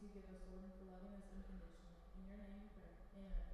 to give us, Lord, and for loving us unconditionally. In your name we pray. Amen.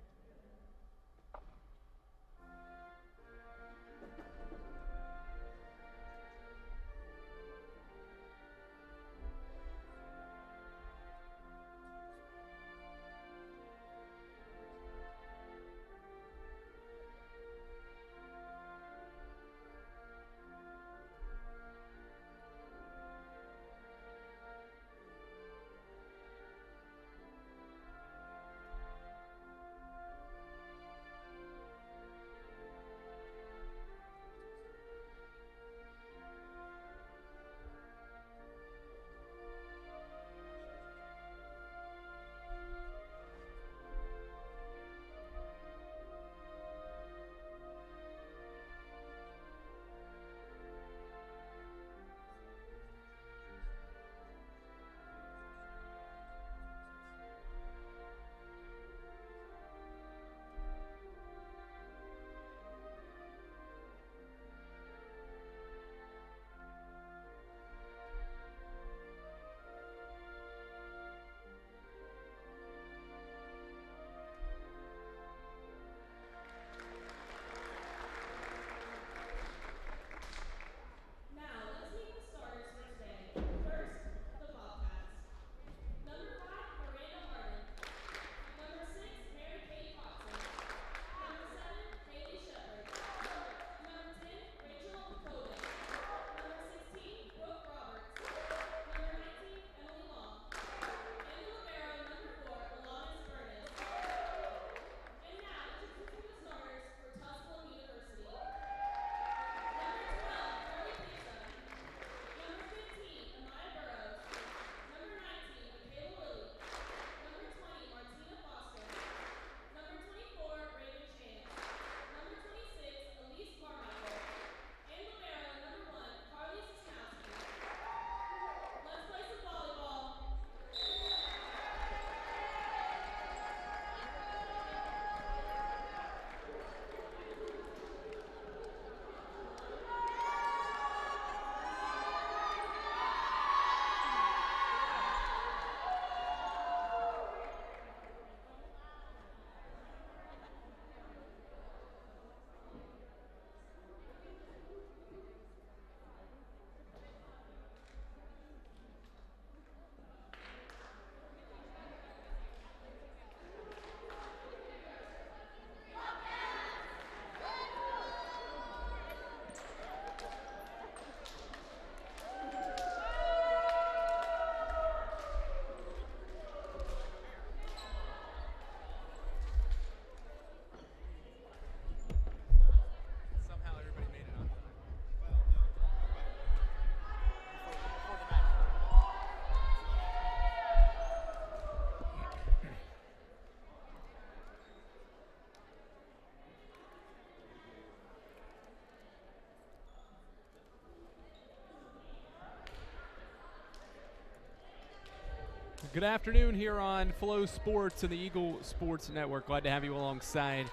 Good afternoon here on Flow Sports and the Eagle Sports Network. Glad to have you alongside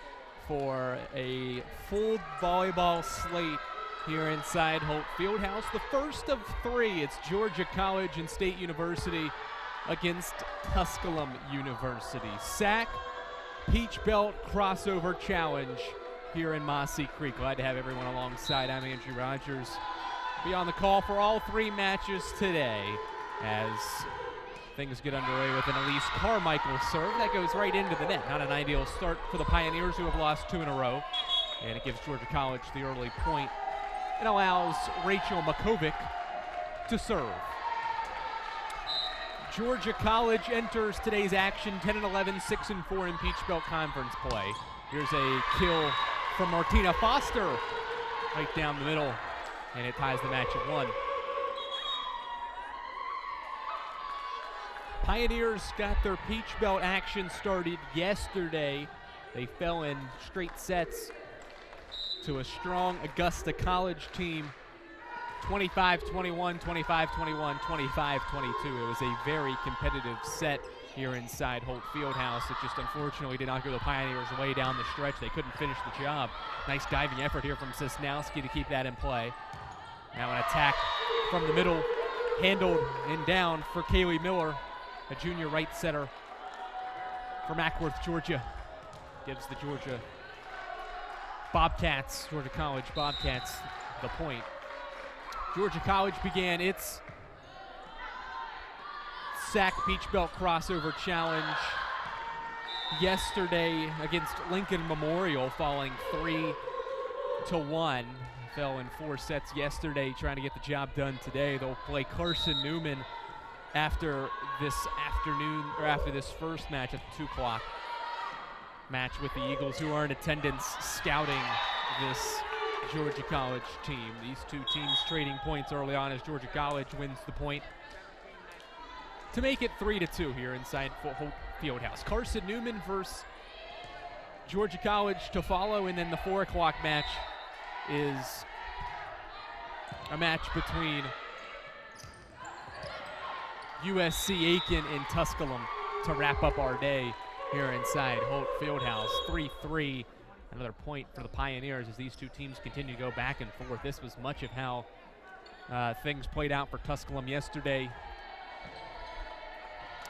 for a full volleyball slate here inside Holt Fieldhouse. The first of three. It's Georgia College and State University against Tusculum University. SAC Peach Belt crossover challenge here in Mossy Creek. Glad to have everyone alongside. I'm Andrew Rogers. Be on the call for all three matches today as things get underway with an Elise Carmichael serve. That goes right into the net. Not an ideal start for the Pioneers, who have lost two in a row. And it gives Georgia College the early point. It allows Rachel Makovic to serve. Georgia College enters today's action 10-11, 6-4 in Peach Belt Conference play. Here's a kill from Martina Foster right down the middle, and it ties the match at 1. Pioneers got their Peach Belt action started yesterday. They fell in straight sets to a strong Augusta College team, 25-21, 25-21, 25-22. It was a very competitive set here inside Holt Fieldhouse. It just unfortunately did not go the Pioneers' way down the stretch. They couldn't finish the job. Nice diving effort here from Sosnowski to keep that in play. Now an attack from the middle, handled and down for Kaylee Miller. a junior right setter from Ackworth, Georgia. Gives the Georgia College Bobcats the point. Georgia College began its SAC Beach Belt crossover challenge yesterday against Lincoln Memorial, falling 3-1. Fell in 4 sets yesterday, trying to get the job done today. They'll play Carson-Newman after this afternoon, or after this first match at the 2 o'clock match with the Eagles, who are in attendance scouting this Georgia College team. These two teams trading points early on as Georgia College wins the point to make it 3-2 here inside Hope Fieldhouse. Carson-Newman versus Georgia College to follow, and then the 4 o'clock match is a match between USC Aiken and Tusculum to wrap up our day here inside Holt Fieldhouse. 3-3, another point for the Pioneers as these two teams continue to go back and forth. This was much of how things played out for Tusculum yesterday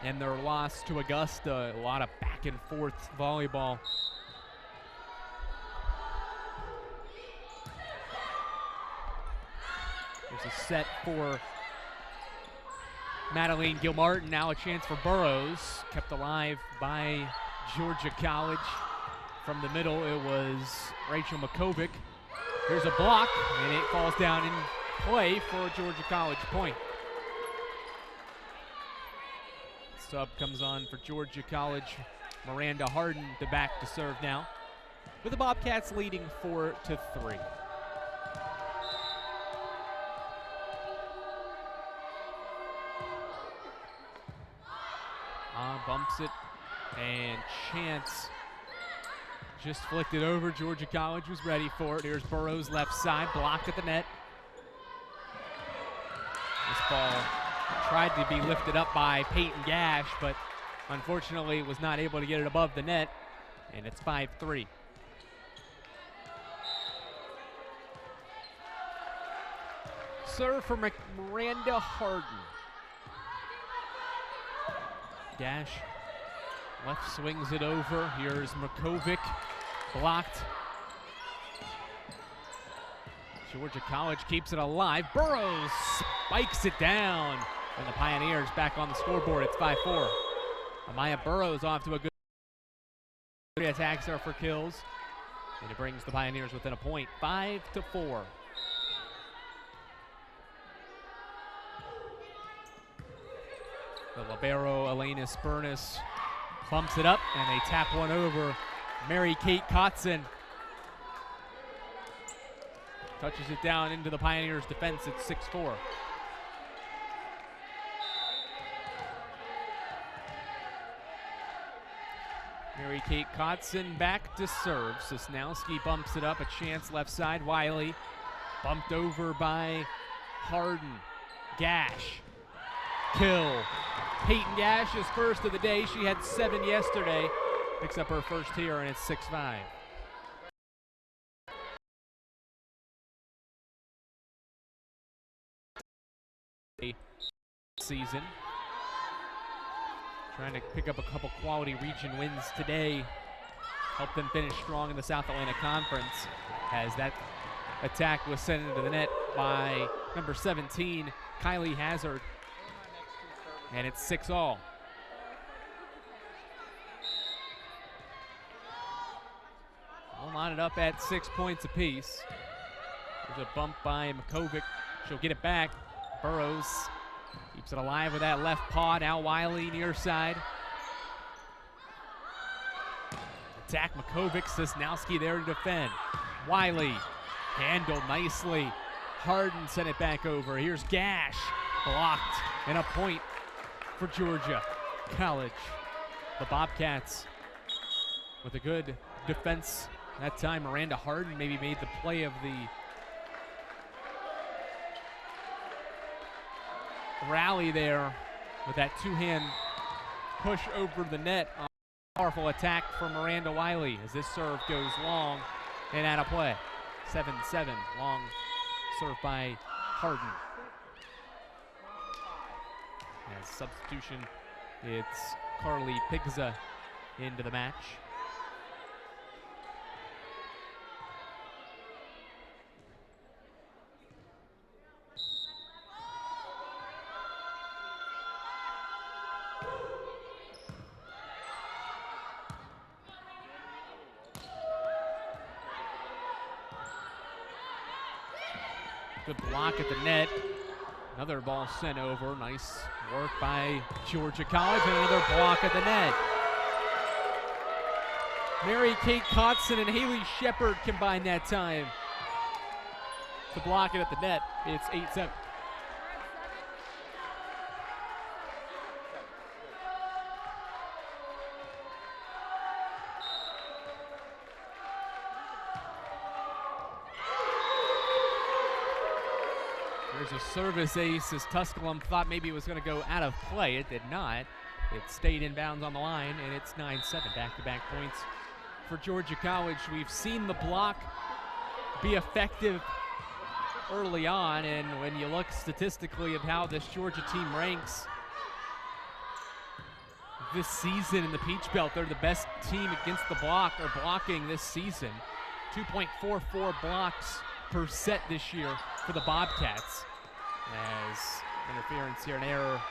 and their loss to Augusta. A lot of back and forth volleyball. There's a set for Madeline Gilmartin. Now a chance for Burrows. Kept alive by Georgia College. From the middle, it was Rachel Makovic. Here's a block, and it falls down in play for a Georgia College point. Sub comes on for Georgia College. Miranda Harden to back to serve now, with the Bobcats leading 4-3. Bumps it, and Chance just flicked it over. Georgia College was ready for it. Here's Burrows left side, blocked at the net. This ball tried to be lifted up by Peyton Gash, but unfortunately was not able to get it above the net, and it's 5-3. Serve for Miranda Harden. Gash left swings it over. Here's Makovic, blocked. Georgia College keeps it alive. Burrows spikes it down, and the Pioneers back on the scoreboard. It's 5-4. Amaya Burrows off to a good attacks are for kills, and it brings the Pioneers within a point. 5-4. The libero, Elena Spurnis, bumps it up, and they tap one over. Mary Kate Kotzen touches it down into the Pioneers' defense. It's 6-4. Mary Kate Kotzen back to serve. Sosnowski bumps it up, a chance left side. Wiley bumped over by Harden. Gash, kill. Peyton Gash's first of the day. She had 7 yesterday. Picks up her first here, and it's 6-5. Season. Trying to pick up a couple quality region wins today. Help them finish strong in the South Atlanta Conference, as that attack was sent into the net by number 17, Kylie Hazard. And it's 6-all. All knotted up at 6 points apiece. There's a bump by Makovic. She'll get it back. Burrows keeps it alive with that left paw. Now Wiley near side. Attack Makovic. Sosnowski there to defend. Wiley handled nicely. Harden sent it back over. Here's Gash. Blocked, and a point for Georgia College. The Bobcats with a good defense that time. Miranda Harden maybe made the play of the rally there with that two-hand push over the net. Powerful attack from Miranda Wiley as this serve goes long and out of play. 7-7, long serve by Harden. As substitution It's Carly Pigza into the match. Good block at the net. Another ball sent over. Nice work by Georgia College, and another block at the net. Mary Kate Kotson and Haley Shepard combined that time to block it at the net. It's 8-7. There's a service ace as Tusculum thought maybe it was going to go out of play. It did not. It stayed in bounds on the line, and it's 9-7. Back-to-back points for Georgia College. We've seen the block be effective early on, and when you look statistically of how this Georgia team ranks this season in the Peach Belt, they're the best team against the block or blocking this season. 2.44 blocks per set this year for the Bobcats. As interference here, an error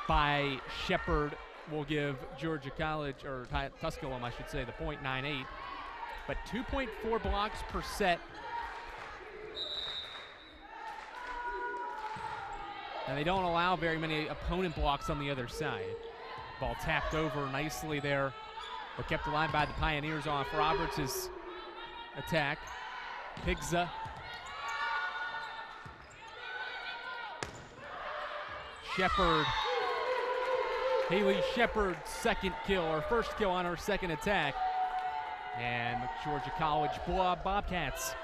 by Shepard will give Georgia College, or Tusculum, I should say, the .98. But 2.4 blocks per set. And they don't allow very many opponent blocks on the other side. Ball tapped over nicely there, but kept alive by the Pioneers off Roberts' attack. Pigza. Shepard. Haley Shepard's second kill, or first kill on her second attack. And the Georgia College Bobcats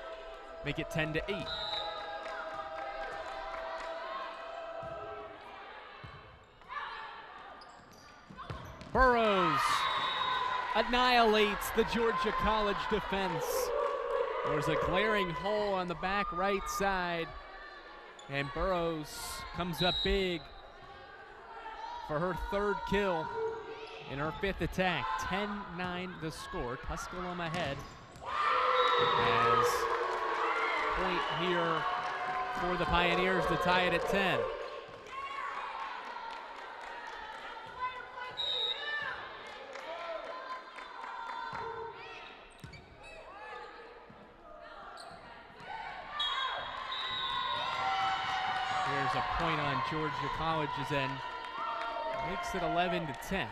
make it 10-8. Burrows annihilates the Georgia College defense. There's a glaring hole on the back right side, and Burrows comes up big for her third kill in her fifth attack. 10-9 the score. Tusculum ahead. As point here for the Pioneers to tie it at 10. Here's a point on Georgia College's end. Makes it 11-10.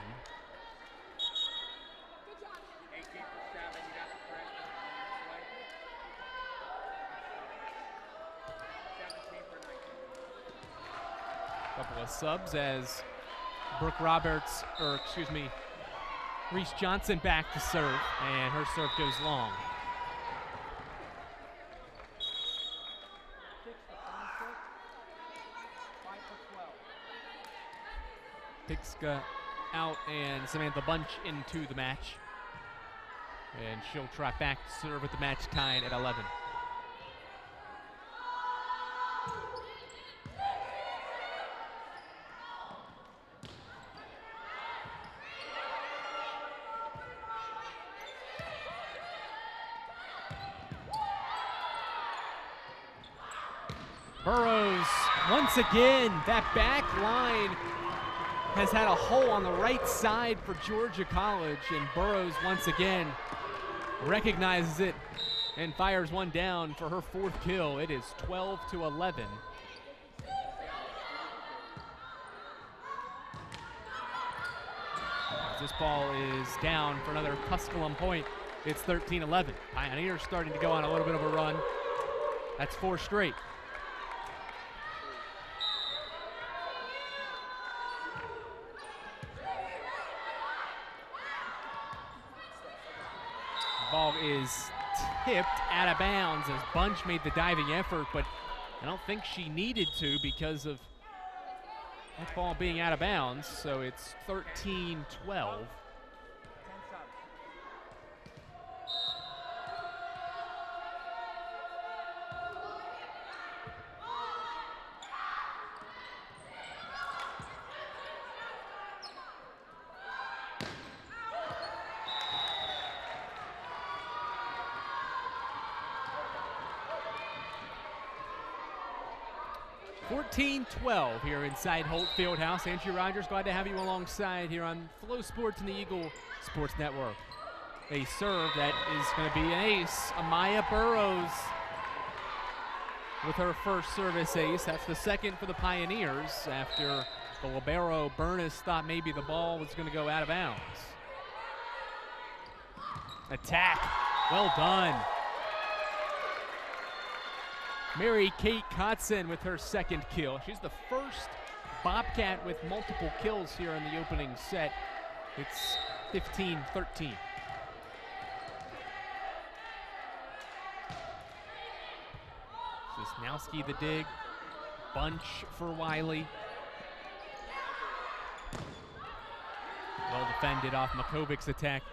Couple of subs as Brooke Roberts, or excuse me, Reese Johnson back to serve, and her serve goes long. Pigska out and Samantha Bunch into the match. And she'll try back to serve with the match tied at 11. Burrows, once again, that back line has had a hole on the right side for Georgia College, and Burrows once again recognizes it and fires one down for her fourth kill. It is 12-11. This ball is down for another Tusculum point. It's 13-11. Pioneers starting to go on a little bit of a run. That's 4 straight. Ball is tipped out of bounds as Bunch made the diving effort, but I don't think she needed to because of that ball being out of bounds, so it's 13-12. 14-12 here inside Holt Fieldhouse. Andrew Rogers, glad to have you alongside here on Flow Sports and the Eagle Sports Network. A serve that is going to be an ace. Amaya Burrows with her first service ace. That's the second for the Pioneers after the libero Burness thought maybe the ball was going to go out of bounds. Attack, well done. Mary Kate Kotzen with her second kill. She's the first Bobcat with multiple kills here in the opening set. It's 15-13. Wisnowski the dig. Bunch for Wiley. Well defended off Makovic's attack.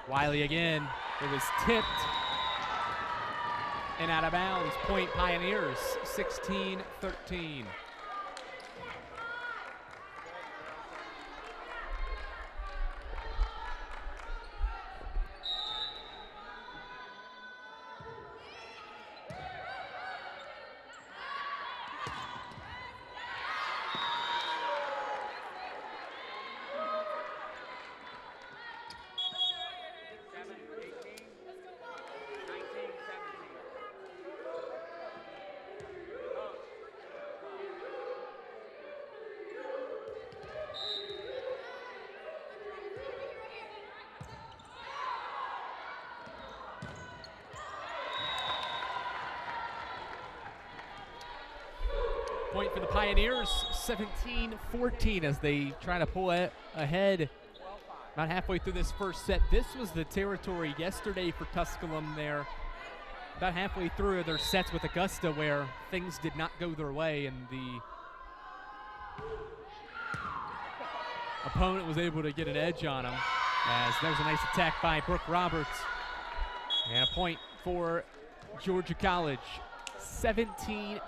Wiley again. It was tipped and out of bounds. Point Pioneers, 16-13. Point for the Pioneers, 17-14 as they try to pull ahead about halfway through this first set. This was the territory yesterday for Tusculum there. About halfway through their sets with Augusta where things did not go their way and the opponent was able to get an edge on them. As there was a nice attack by Brooke Roberts. And a point for Georgia College, 17-15.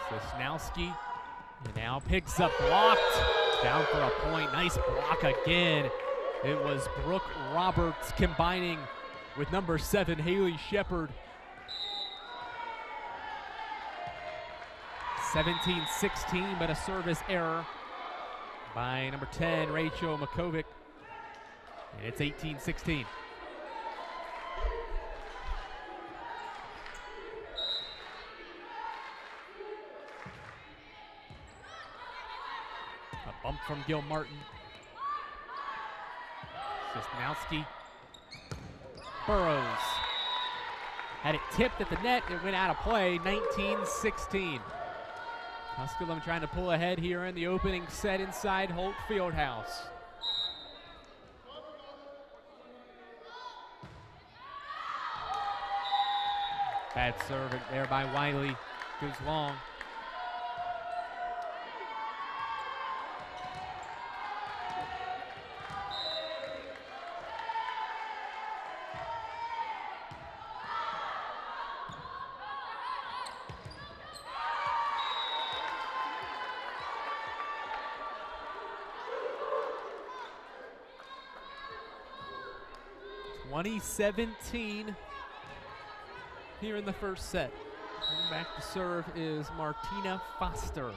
Wisnowski now picks up, blocked, down for a point. Nice block again. It was Brooke Roberts combining with number 7, Haley Shepard. 17-16, but a service error by number 10, Rachel Makovic. And it's 18-16. Bump from Gil Martin. Wisnowski. Burrows. Had it tipped at the net. It went out of play. 19-16. Tusculum trying to pull ahead here in the opening set inside Holt Fieldhouse. Bad serve there by Wiley. Goes long. (2017) here in the first set. Coming back to serve is Martina Foster.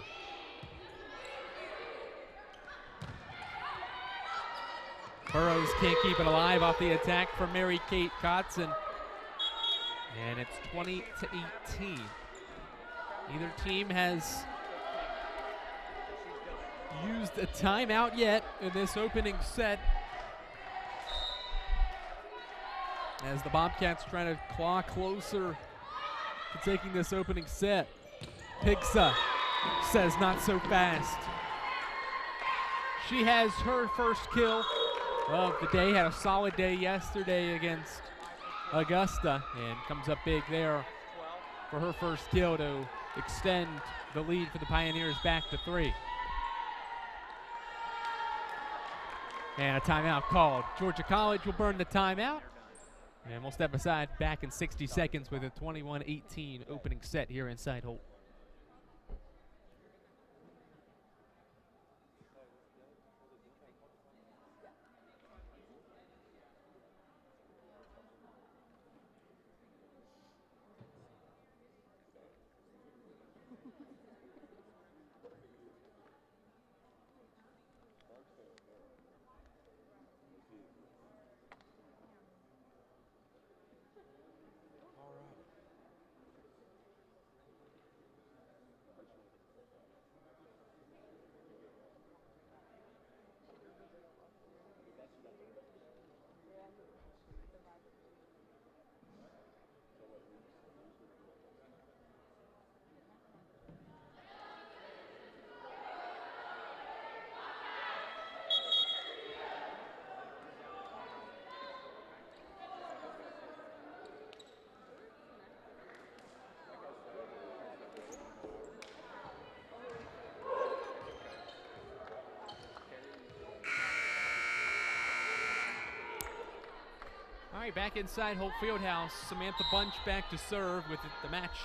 Burrows can't keep it alive off the attack from Mary Kate Kotzen. And it's 20-18. Neither team has used a timeout yet in this opening set, as the Bobcats trying to claw closer to taking this opening set. Pigsa says not so fast. She has her first kill of the day, had a solid day yesterday against Augusta, and comes up big there for her first kill to extend the lead for the Pioneers back to 3. And a timeout called. Georgia College will burn the timeout. And we'll step aside back in 60 seconds with a 21-18 opening set here inside Holt. right, back inside Holt Fieldhouse. Samantha Bunch back to serve with the match.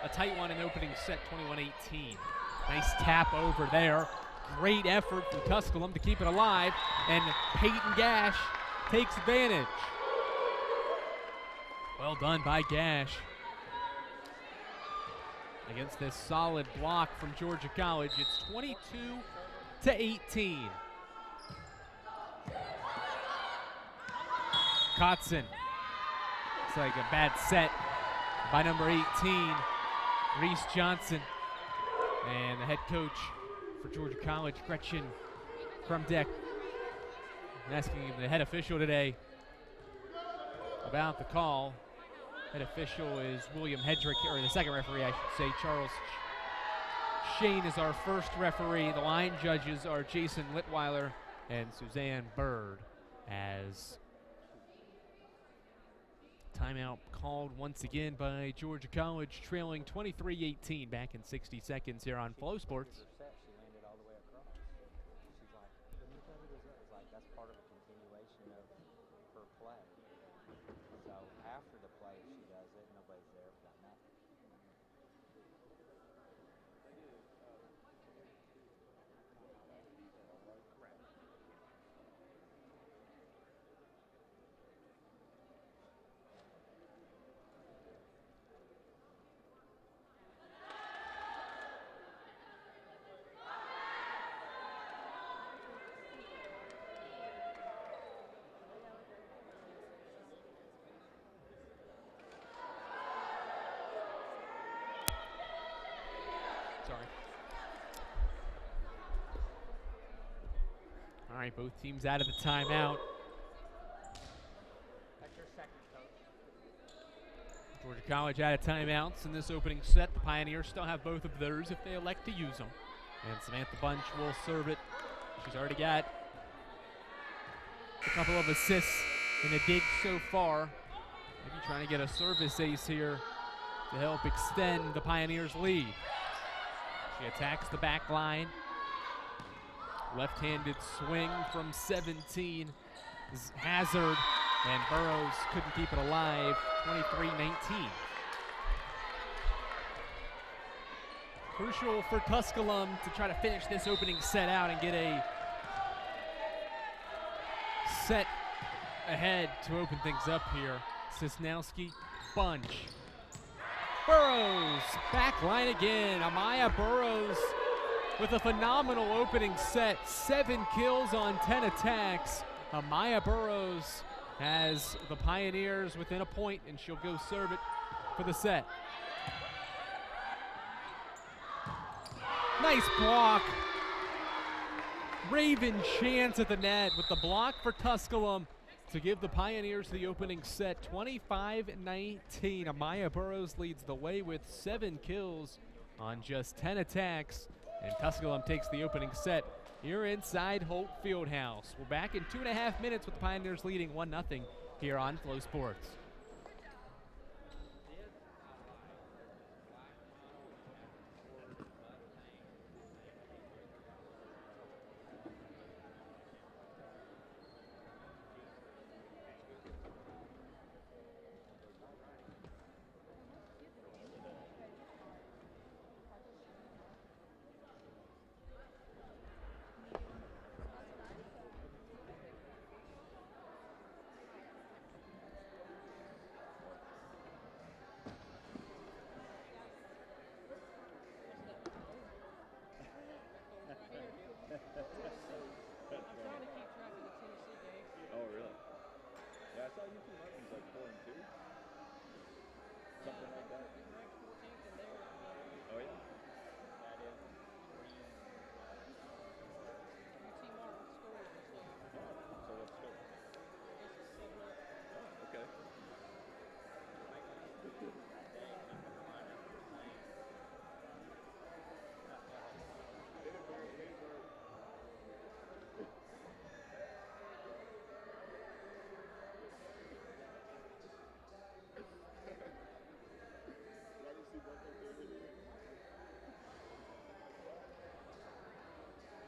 A tight one in opening set, 21-18. Nice tap over there. Great effort from Tusculum to keep it alive, and Peyton Gash takes advantage. Well done by Gash against this solid block from Georgia College. It's 22-18. Kotzen. It's like a bad set by number 18, Reese Johnson. And the head coach for Georgia College, Gretchen Krumdeck, asking the head official today about the call. Head official is William Hedrick, or the second referee, I should say. Charles Shane is our first referee. The line judges are Jason Litweiler and Suzanne Bird. As timeout called once again by Georgia College, trailing 23-18 back in 60 seconds here on Flow Sports. All right, both teams out of the timeout. That's your second, coach. Georgia College out of timeouts in this opening set. The Pioneers still have both of theirs if they elect to use them. And Samantha Bunch will serve it. She's already got a couple of assists in a dig so far. Maybe trying to get a service ace here to help extend the Pioneers' lead. She attacks the back line. Left-handed swing from 17 is Hazard, and Burrows couldn't keep it alive, 23-19. Crucial for Tusculum to try to finish this opening set out and get a set ahead to open things up here. Sisnowski, Bunch. Burrows, back line again. Amaya Burrows with a phenomenal opening set, 7 kills on 10 attacks. Amaya Burrows has the Pioneers within a point, and she'll go serve it for the set. Nice block. Raven Chance at the net with the block for Tusculum to give the Pioneers the opening set, 25-19. Amaya Burrows leads the way with 7 kills on just 10 attacks. And Tusculum takes the opening set here inside Holt Fieldhouse. We're back in 2.5 minutes with the Pioneers leading 1-0 here on Flow Sports.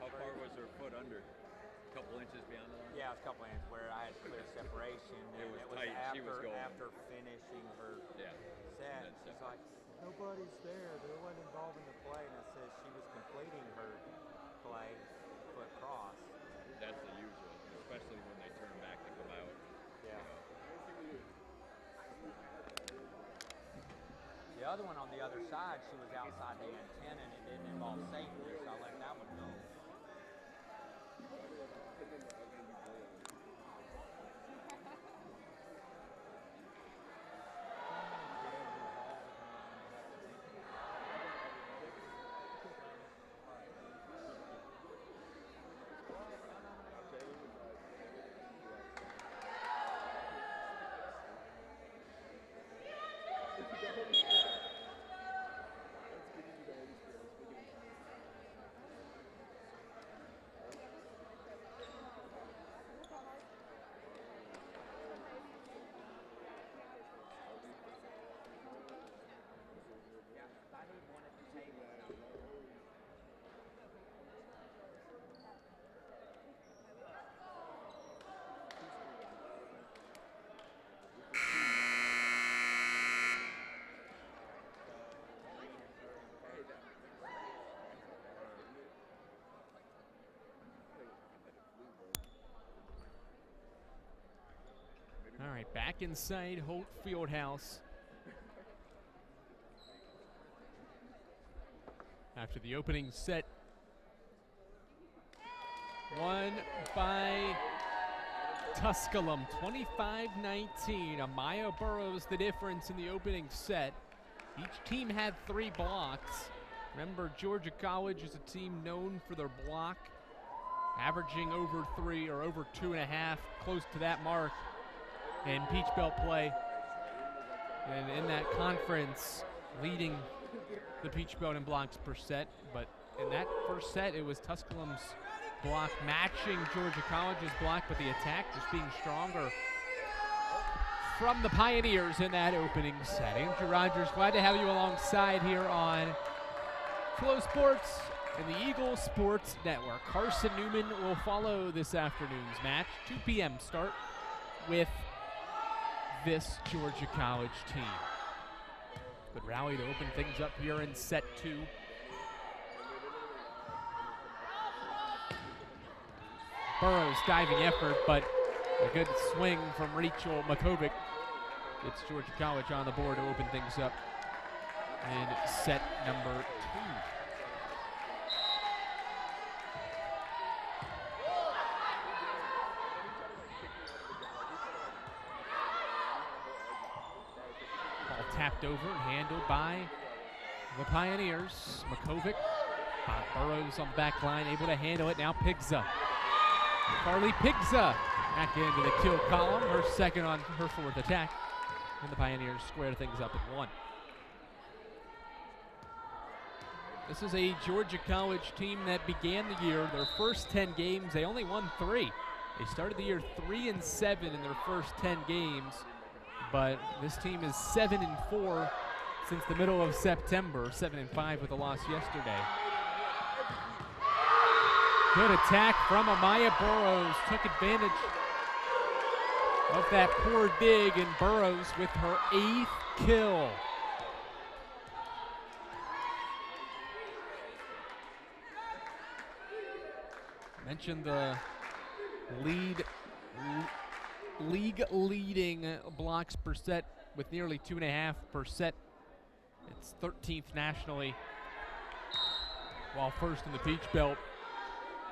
How far was her foot under? A couple inches beyond the line? Yeah, it was a couple inches where I had clear separation. It And was it was tight. after, She was going. after finishing her Yeah. set. And then She's separate. like, nobody's there. No one involved in the play. And I said she was completing her play, foot cross. That's the usual, especially when they turn back to come out. Yeah. You know. The other one on the other side, she was outside the antenna and it didn't involve safety, so I let that one go. All right, back inside Holt Fieldhouse. After the opening set, won by Tusculum, 25-19. Amaya Burrows the difference in the opening set. Each team had 3 blocks. Remember, Georgia College is a team known for their block, averaging over 3 or over 2.5, close to that mark in Peach Belt play. And in that conference, leading the Peach Belt in blocks per set. But in that first set, it was Tusculum's block matching Georgia College's block, but the attack just being stronger from the Pioneers in that opening set. Andrew Rogers, glad to have you alongside here on Flow Sports and the Eagle Sports Network. Carson-Newman will follow this afternoon's match. 2 p.m. start with this Georgia College team. Good rally to open things up here in set 2. Burrows diving effort, but a good swing from Rachel Makovic. It's Georgia College on the board to open things up in set number 2. Ball tapped over and handled by the Pioneers. Makovic, Burrows on the back line, able to handle it. Now Pigza. Carly Pigza back into the kill column, her second on her 4th attack. And the Pioneers square things up at 1. This is a Georgia College team that began the year, their first 10 games, they only won 3. They started the year 3-7 in their first 10 games, but this team is 7-4 since the middle of September, 7-5 with a loss yesterday. Good attack from Amaya Burrows, took advantage of that poor dig, and Burrows with her 8th kill. Mentioned the league leading blocks per set with nearly 2.5 per set. It's 13th nationally, while first in the Peach Belt.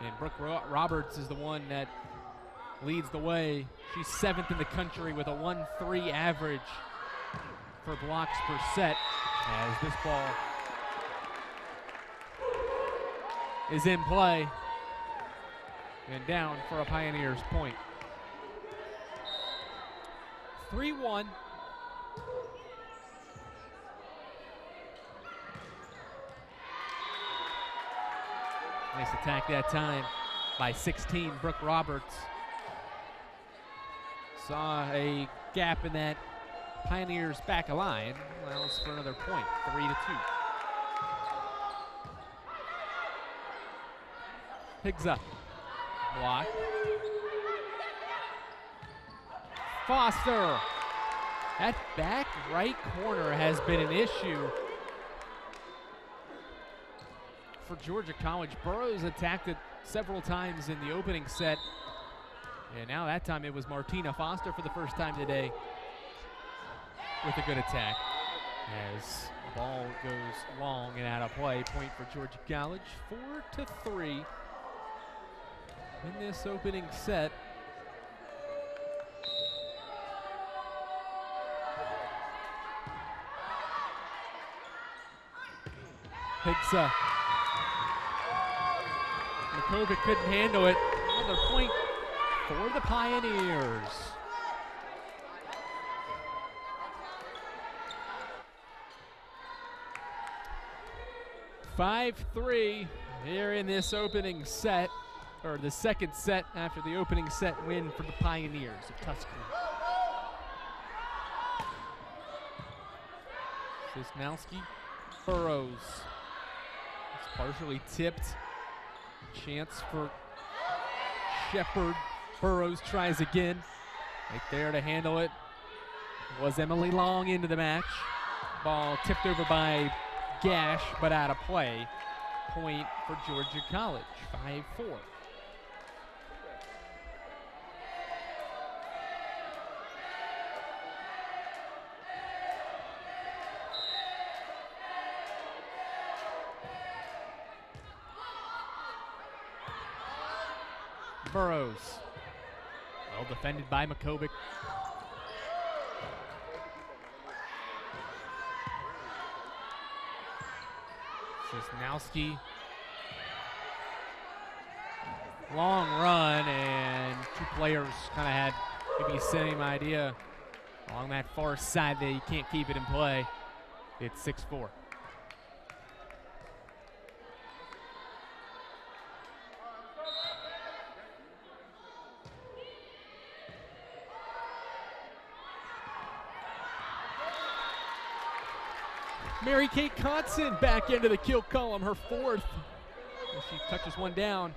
And Brooke Roberts is the one that leads the way. She's 7th in the country with a 1.3 average for blocks per set, as this ball is in play and down for a Pioneers point. 3-1. Nice attack that time by 16, Brooke Roberts. Saw a gap in that Pioneers back line. Allows for another point, 3-2. Pigza Block. Foster. That back right corner has been an issue for Georgia College. Burroughs attacked it several times in the opening set. And now that time it was Martina Foster for the first time today with a good attack. As the ball goes long and out of play, point for Georgia College, 4-3 in this opening set. Higsa. Makovic couldn't handle it. Another point for the Pioneers. (5-3) here in this opening set, or the second set after the opening set win for the Pioneers of Tusculum. Sosnowski, Burroughs. It's partially tipped. Chance for Shepard. Burroughs tries again. Right there to handle it was Emily Long into the match. Ball tipped over by Gash, but out of play. Point for Georgia College, 5-4. Burroughs. Well defended by Makovic. Sosnowski. Long run, and two players kind of had maybe the same idea along that far side that you can't keep it in play. It's 6-4. Mary Kate Kotzen back into the kill column, her fourth. And she touches one down,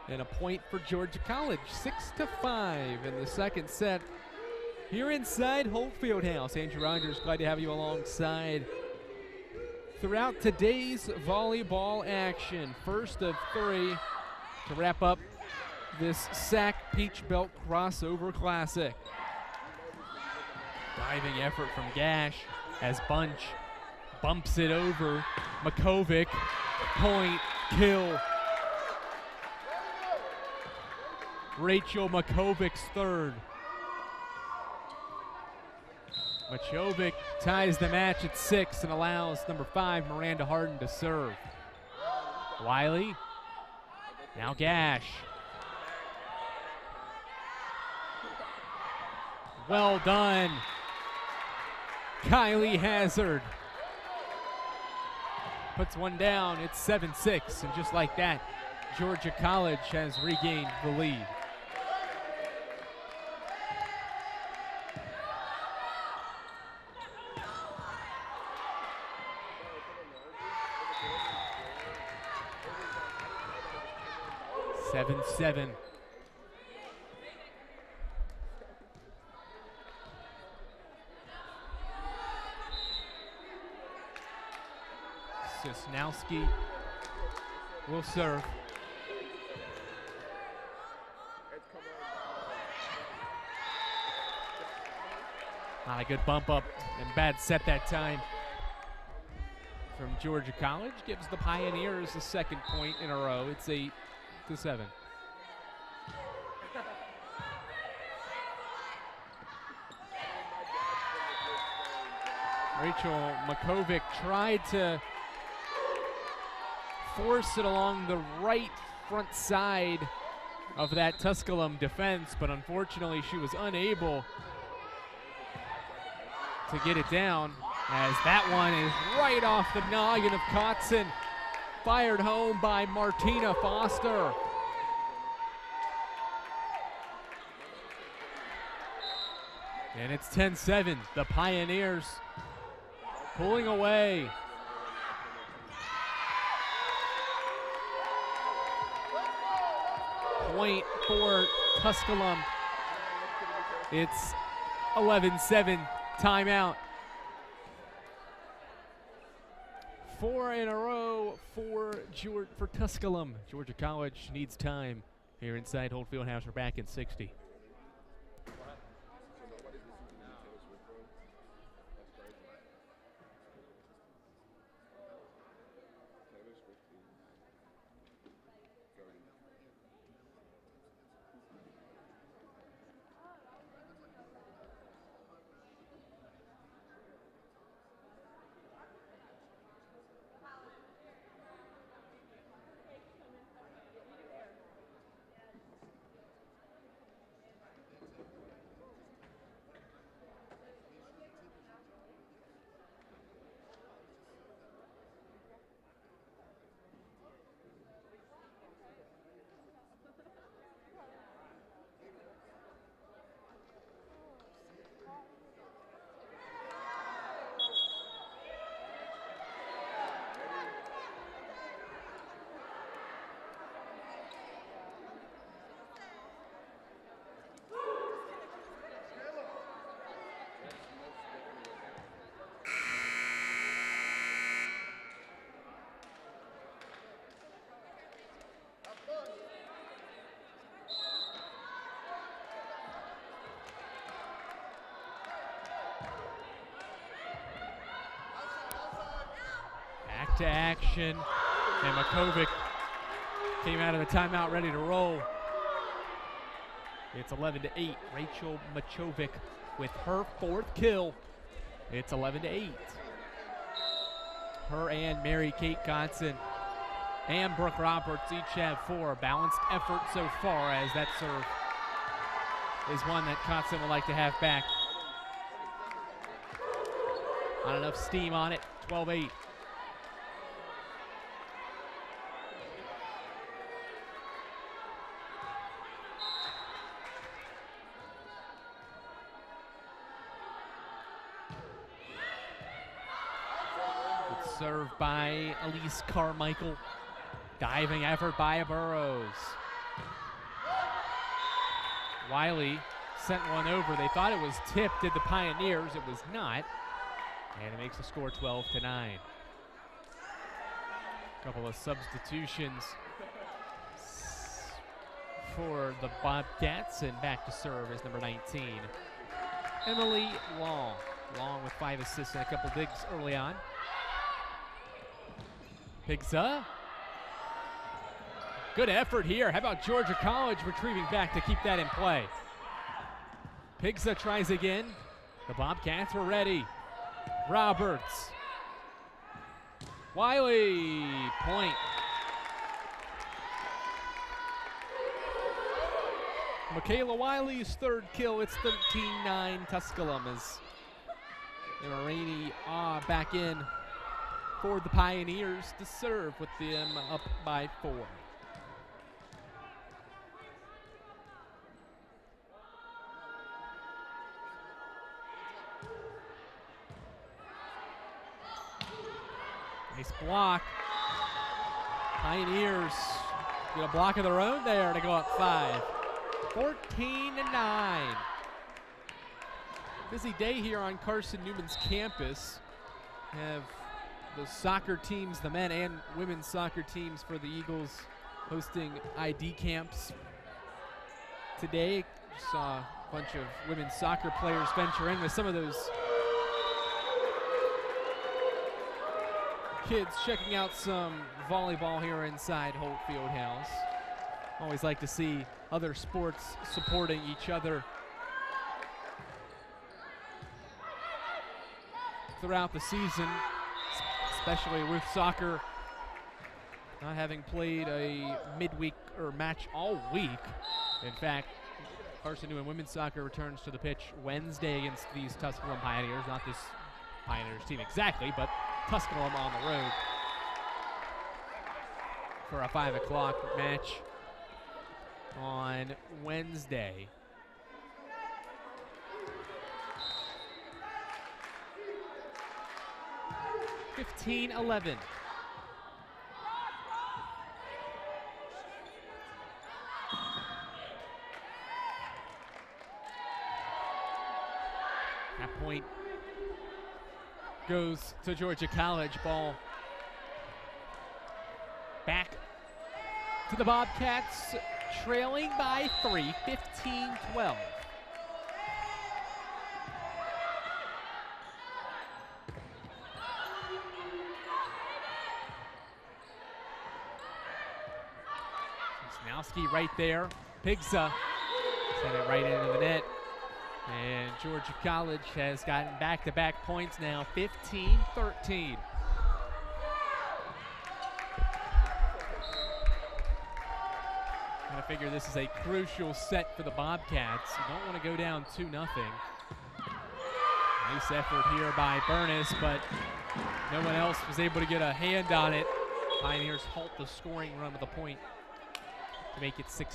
and a point for Georgia College, 6-5 in the second set. Here inside Holt Fieldhouse, Andrew Rogers, glad to have you alongside throughout today's volleyball action. First of three to wrap up this SAC Peach Belt Crossover Classic. Diving effort from Gash as Bunch bumps it over. Makovic, point, kill. Rachel Makovic's third. Makovic ties the match at 6 and allows number 5, Miranda Harden, to serve. Wiley, now Gash. Well done, Kylie Hazard. Puts one down, it's 7-6, and just like that, Georgia College has regained the lead. Seven. Sosnowski will serve. Not a good bump up and bad set that time from Georgia College. Gives the Pioneers the second point in a row. It's 8-7. Rachel Makovic tried to force it along the right front side of that Tusculum defense, but unfortunately she was unable to get it down, as that one is right off the noggin of Kotzen, fired home by Martina Foster. And it's 10-7, the Pioneers pulling away. point for Tusculum. It's 11-7 timeout. 4 in a row for Tusculum. Georgia College needs time here inside Holt Fieldhouse. We're back in 60. To action, and Makovic came out of the timeout ready to roll. It's 11-8. Rachel Makovic with her 4th kill. It's 11-8. Her and Mary Kate Godson and Brooke Roberts each have 4. Balanced effort so far, as that serve is one that Godson would like to have back. Not enough steam on it. 12-8. Served by Elise Carmichael. Diving effort by Burrows. Wiley sent one over. They thought it was tipped at the Pioneers. It was not. And it makes the score 12-9. A couple of substitutions for the Bobcats, and back to serve is number 19, Emily Long. Long with 5 assists and a couple digs early on. Pigza. Good effort here. How about Georgia College retrieving back to keep that in play? Pigza tries again. The Bobcats were ready. Roberts. Wiley. Point. Michaela Wiley's 3rd kill. It's 13-9 Tusculum as Rainey back in for the Pioneers to serve with them up by 4. Nice block. Pioneers get a block of their own there to go up 5. 14-9. Busy day here on Carson-Newman's campus. Have the soccer teams, the men and women's soccer teams for the Eagles, hosting ID camps today. Saw a bunch of women's soccer players venture in with some of those kids checking out some volleyball here inside Holt Fieldhouse. Always like to see other sports supporting each other throughout the season, especially with soccer not having played a midweek or match all week. In fact, Carson-Newman women's soccer returns to the pitch Wednesday against these Tusculum Pioneers. Not this Pioneers team exactly, but Tusculum on the road for a 5 o'clock match on Wednesday. (15-11). goes to Georgia College. Ball back to the Bobcats, trailing by 3, 15-12. Wisnowski right there. Pigza sent it right into the net. And Georgia College has gotten back-to-back points now, 15-13. I figure this is a crucial set for the Bobcats. You don't want to go down 2-0. Nice effort here by Burness, but no one else was able to get a hand on it. Pioneers halt the scoring run with a point to make it 16-13.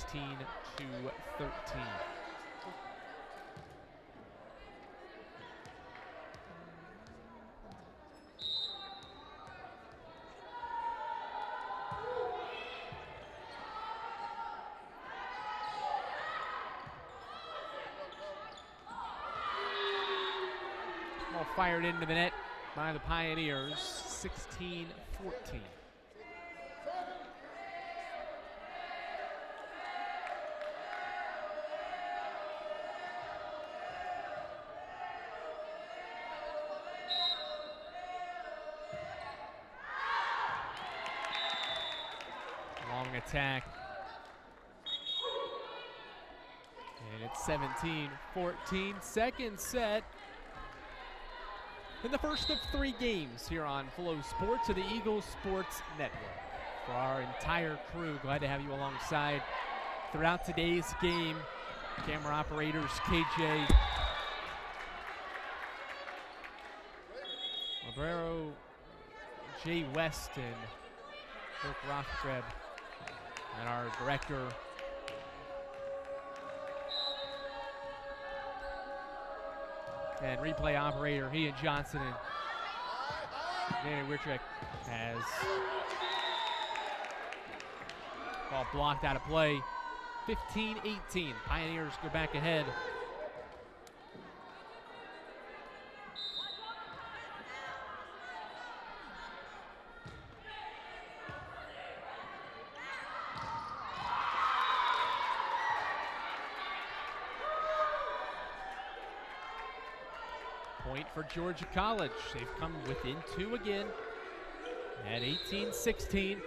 Ball fired into the net by the Pioneers, 16-14. Long attack. And it's 17-14, second set. In the first of 3 games here on Flow Sports of the Eagles Sports Network. For our entire crew, glad to have you alongside throughout today's game. Camera operators KJ, Librero, Jay West, and Kirk Rothgreb, and our director, and replay operator Ian Johnson, and Danny Witrick has ball blocked out of play. 15-18. Pioneers go back ahead. Point for Georgia College. They've come within 2 again at 18-16.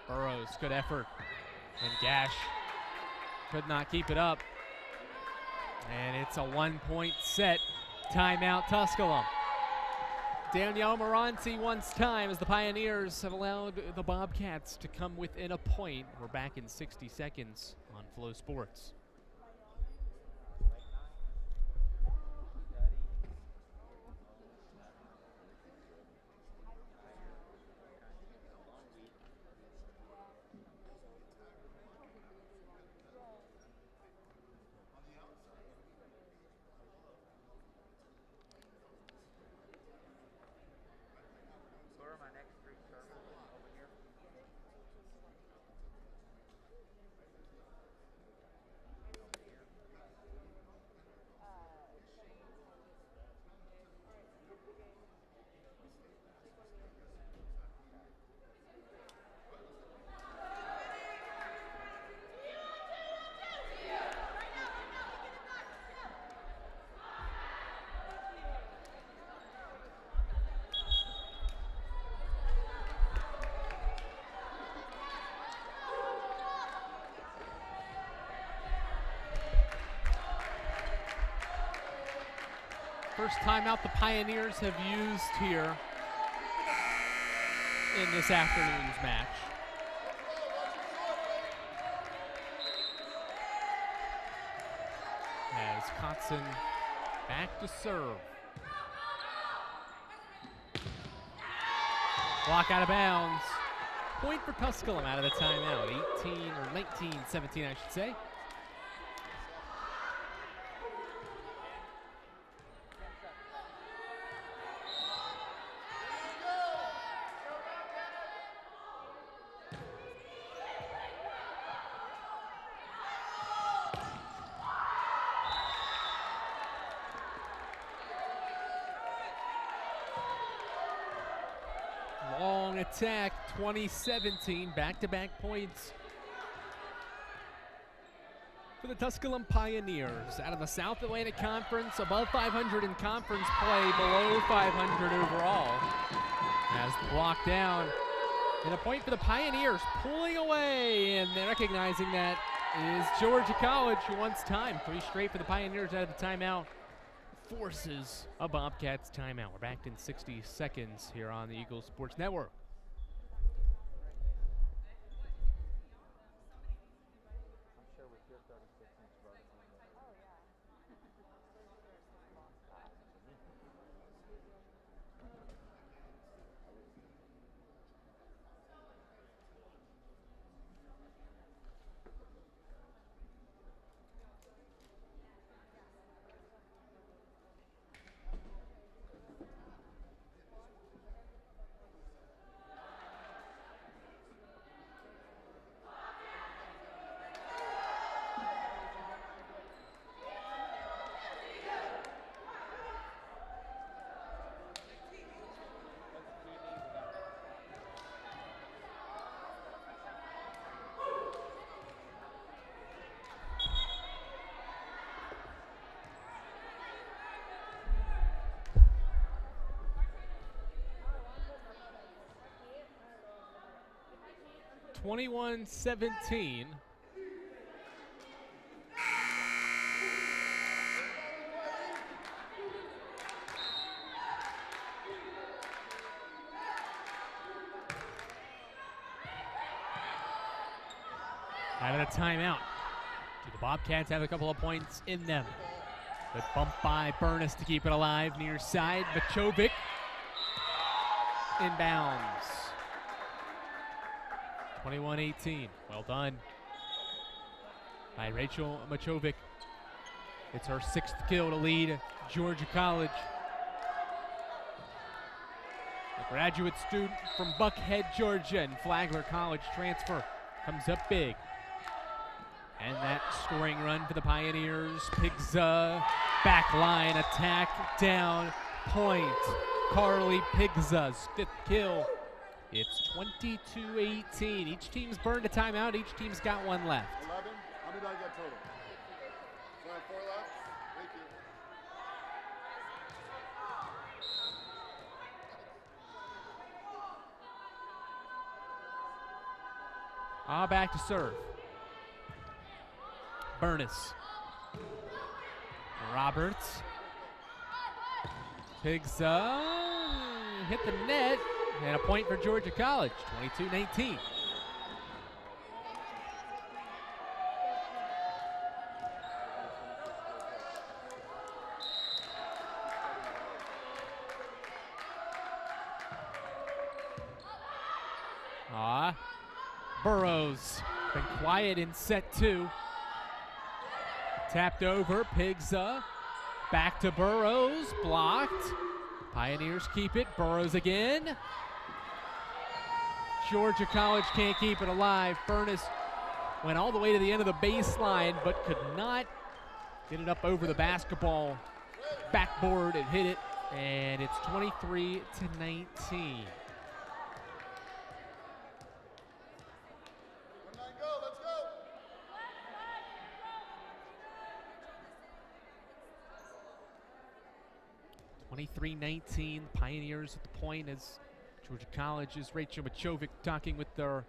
Burrows, good effort. And Gash could not keep it up. And it's a 1-point set. Timeout Tusculum. Danielle Moranti wants time as the Pioneers have allowed the Bobcats to come within a point. We're back in 60 seconds on Flow Sports. First timeout the Pioneers have used here in this afternoon's match. As Kotzen back to serve. Block out of bounds. Point for Tusculum out of the timeout. 19-17, I should say. in attack. 2017, back-to-back points for the Tusculum Pioneers out of the South Atlantic Conference, above 500 in conference play, below 500 overall. As blocked down, and a point for the Pioneers, pulling away, and they're recognizing that is Georgia College, who wants time. 3 straight for the Pioneers out of the timeout. Forces a Bobcats timeout. We're back in 60 seconds here on the Eagles Sports Network. I'm sure with your 36-inch vert. 21-17. Out of the timeout. Do the Bobcats have a couple of points in them? Good bump by Burness to keep it alive. Near side, Machovic inbounds. 21-18. Well done by Rachel Machovic. It's her 6th kill to lead Georgia College. A graduate student from Buckhead, Georgia, and Flagler College transfer comes up big. And that scoring run for the Pioneers. Pigza, backline attack, down, point. Carly Pigza's 5th kill. It's 22-18. Each team's burned a timeout. Each team's got one left. 11. How many do I get total? So I have 4 left. Thank you. Back to serve. Burness. Roberts. Pigza hit the net. And a point for Georgia College, 22-19. Burrows been quiet in set 2. Tapped over, Pigza. Back to Burrows, blocked. Pioneers keep it, Burrows again. Georgia College can't keep it alive. Furness went all the way to the end of the baseline, but could not get it up over the basketball backboard and hit it, and it's 23-19. Go, let's go. 23-19, Pioneers at the point as Georgia College's Rachel Machovic talking with their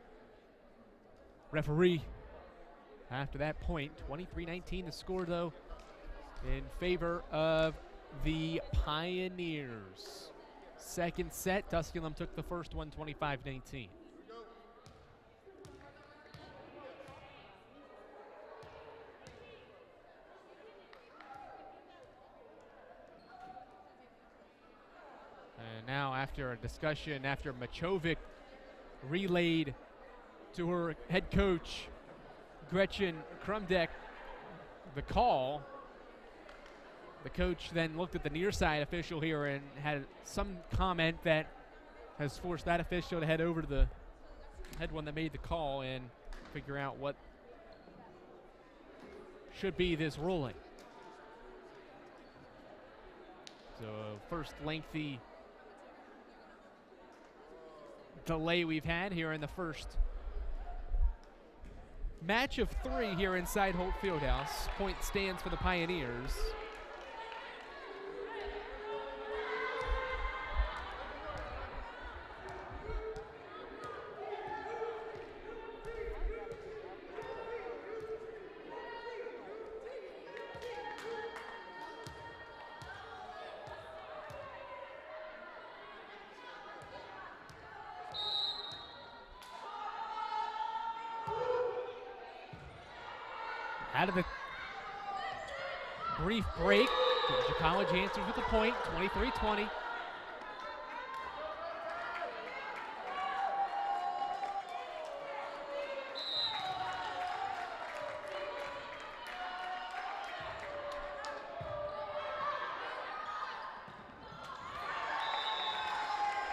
referee after that point. 23-19 the score, though, in favor of the Pioneers. Second set, Tusculum took the first one, 25-19. And now, after a discussion, after Machovic relayed to her head coach, Gretchen Krumdeck, the call, the coach then looked at the near side official here and had some comment that has forced that official to head over to the head one that made the call and figure out what should be this ruling. So first lengthy delay we've had here in the first match of 3 here inside Holt Fieldhouse. Point stands for the Pioneers. Out of the brief break, Georgia College answers with a point, 23-20.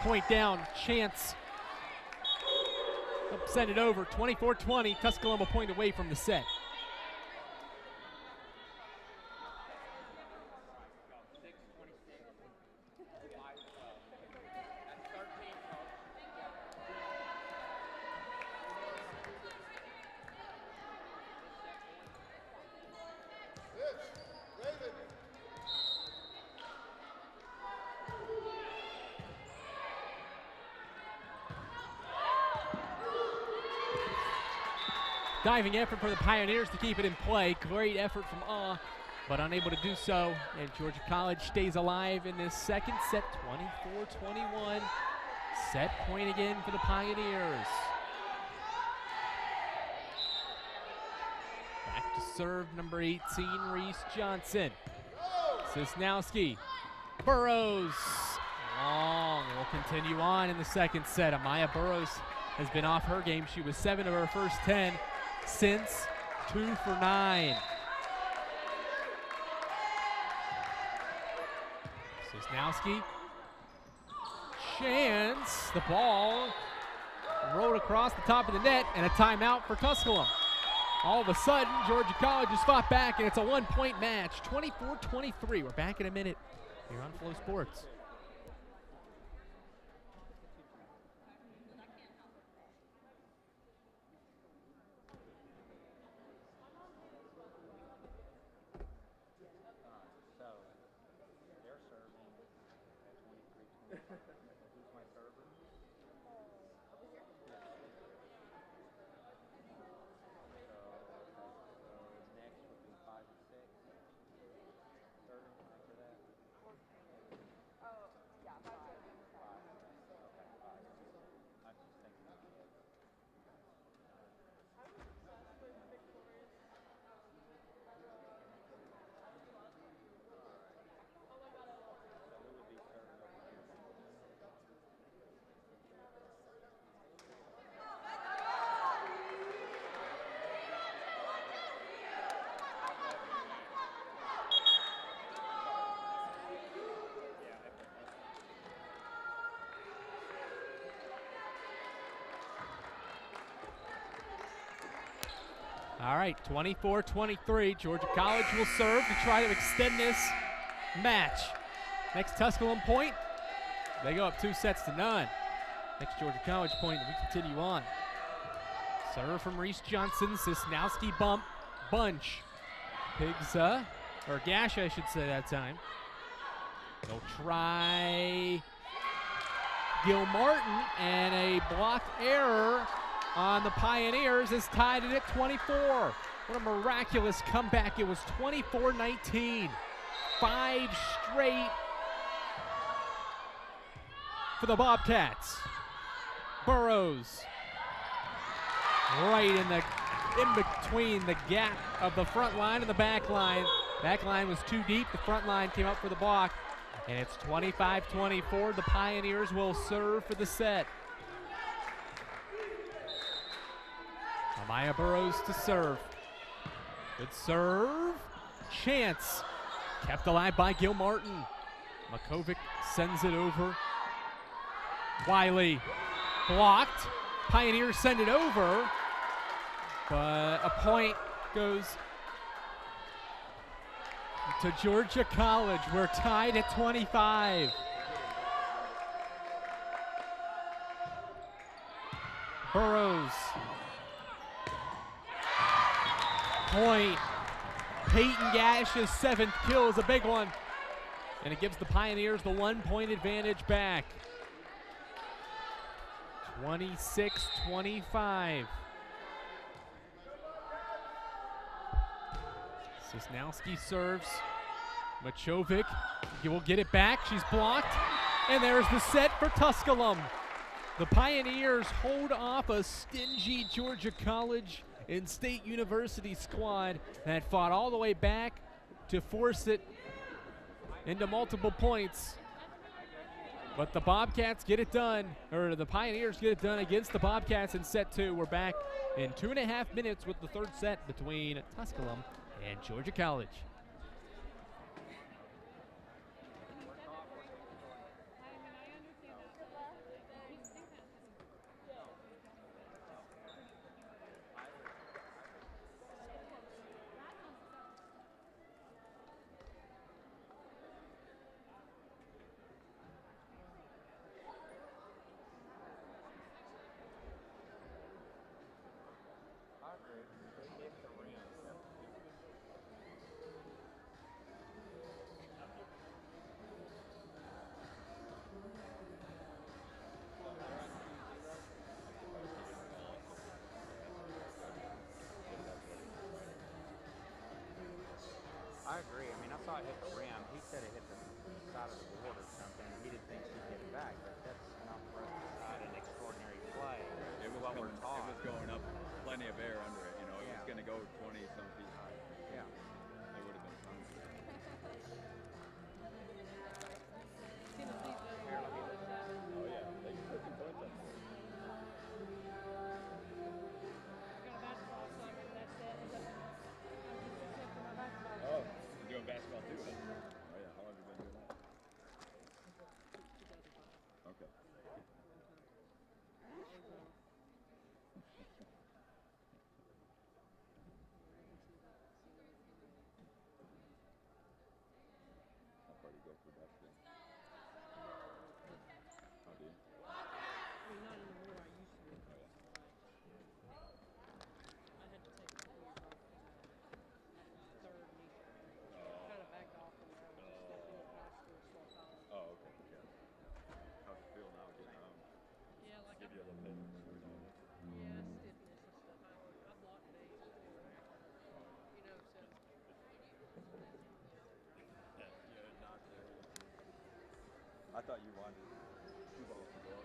Point down, chance. Send it over, 24-20. Tusculum a point away from the set. Diving effort for the Pioneers to keep it in play. Great effort from but unable to do so. And Georgia College stays alive in this second set, 24-21. Set point again for the Pioneers. Back to serve number 18, Reese Johnson. Sosnowski, Burrows. Long will continue on in the second set. Amaya Burrows has been off her game. She was 7 of her first 10 since 2 for 9. Sosnowski, chance, the ball rolled across the top of the net, and a timeout for Tusculum. All of a sudden, Georgia College has fought back, and it's a 1-point match, 24-23. We're back in a minute here on Flow Sports. All right, 24-23. Georgia College will serve to try to extend this match. Next Tusculum point, they go up 2-0. Next Georgia College point, we continue on. Serve from Reese Johnson, Sosnowski bump, bunch. Pigsa, or Gash I should say that time. They'll try Gil Martin, and a blocked error on the Pioneers is tied it at 24. What a miraculous comeback. It was 24-19. 5 straight for the Bobcats. Burrows right in between the gap of the front line and the back line. Back line was too deep. The front line came up for the block. And it's 25-24. The Pioneers will serve for the set. Amaya Burrows to serve. Good serve. Chance. Kept alive by Gil Martin. Makovic sends it over. Wiley blocked. Pioneers send it over. But a point goes to Georgia College. We're tied at 25. Burrows. Point. Peyton Gash's 7th kill is a big one. And it gives the Pioneers the 1-point advantage back. 26-25. Sosnowski serves. Machovic will get it back. She's blocked. And there's the set for Tusculum. The Pioneers hold off a stingy Georgia College and State University squad that fought all the way back to force it into multiple points. But the Bobcats get it done, or the Pioneers get it done against the Bobcats in set 2. We're back in 2.5 minutes with the third set between Tusculum and Georgia College. I agree. I mean, I saw it hit the rim. He said it hit the side of the board or something. He didn't think she'd get it back, but that's enough for us to decide an extraordinary play. It was what coming, we're taught. It was going up, plenty of air under it. You know, it was going to go 20-some feet high. Yeah. It would have been fun. Oh yeah, they can put some points up there. Oh, you're doing basketball too, huh? Oh yeah, how long have you been doing that? Okay. How far do you go for basketball? How do you? Oh, okay. Yeah. How's it feel now getting home? Give you a little bit. I thought you wanted 2 balls to go up.